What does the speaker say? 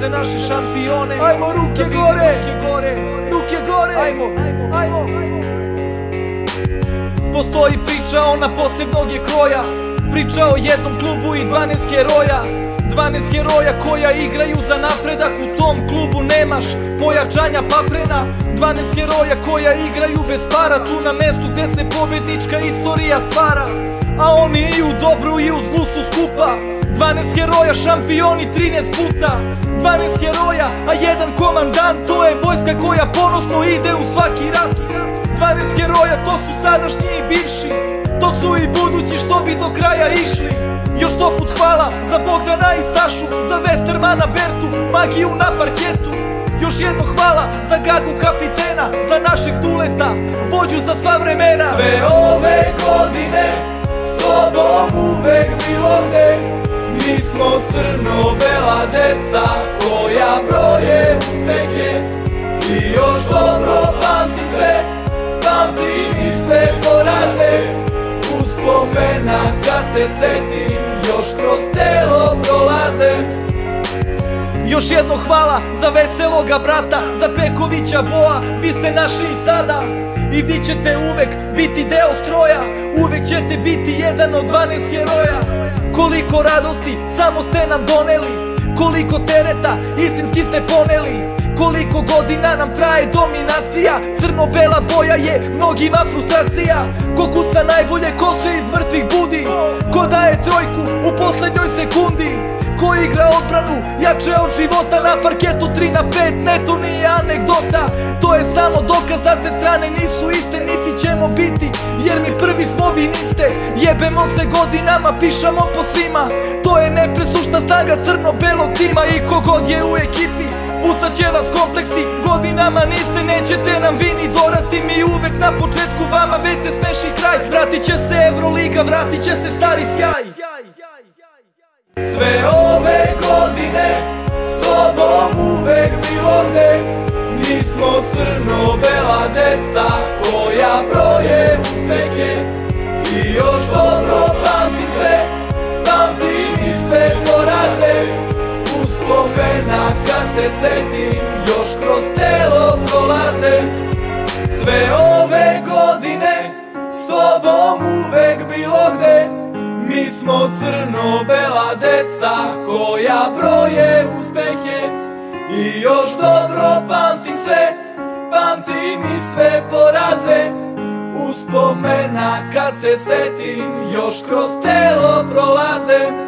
za naše šampione. Ajmo ruke gore, ruke gore, ajmo. Postoji priča, ona posebnog je kroja, priča o jednom klubu i 12 heroja. 12 heroja koja igraju za napredak, u tom klubu nemaš pojačanja paprena. 12 heroja koja igraju bez para, tu na mestu gde se pobednička istorija stvara. A oni i u dobru i u zlu su skupa. 12 heroja, šampioni 13 puta. 12 heroja, a jedan komandant, to je vojska koja ponosno ide u svaki rat. 12 heroja, to su sadašnji i bivši, to su i budući što bi do kraja išli. Još 100 put hvala za Bogdana i Sašu, za Westermana, Bertu, magiju na parketu. Još jedno hvala za Gagu kapitena, za našeg Duleta, vođu za sva vremena. Sve ove godine s tobom uvek bilo gde, mi smo crno-bela deca koja broje uspehe. I još dobro pamtim sve, pamtim i sve poraze, uspomena kad se setim još kroz telo prolaze. Još jedno hvala za Veseloga brata, za Pekovića Boa, vi ste naši i sada. I vi ćete uvek biti deo stroja, uvek ćete biti jedan od 12 heroja. Koliko radosti samo ste nam doneli, koliko tereta istinski ste poneli. Koliko godina nam traje dominacija, crno-bela boja je mnogima frustracija. Ko kuca najbolje, ko se iz mrtvih budi, ko daje trojku u poslednjoj sekundi, ko igra odbranu jače od života na parketu 3 na 5, ne, to nije anegdota. To je samo dokaz da te strane nisu iste, niti ćemo biti, jer mi prvi smo, vi niste. Jebemo se godinama, pišamo po svima, to je nepresušna snaga crno-belog tima. I kogod je u ekipi, pucat će vas kompleksi, godinama niste, nećete nam vi ni dorasti. Mi uvek na početku, vama već se smeši kraj. Vratit će se Evroliga, vratit će se stari sjaj. Sve ove godine s tobom uvek bilo gde, mi smo crno-bela deca koja broje uspehe. I još dobro pamtim sve, pamtim i sve poraze, uspomena kad se setim još kroz telo prolaze. Sve ove godine s tobom uvek bilo gde, mi smo crno-bela deca koja broje uspehe. I još dobro pamtim sve, pamtim i sve poraze, uspomena kad se setim još kroz telo prolaze.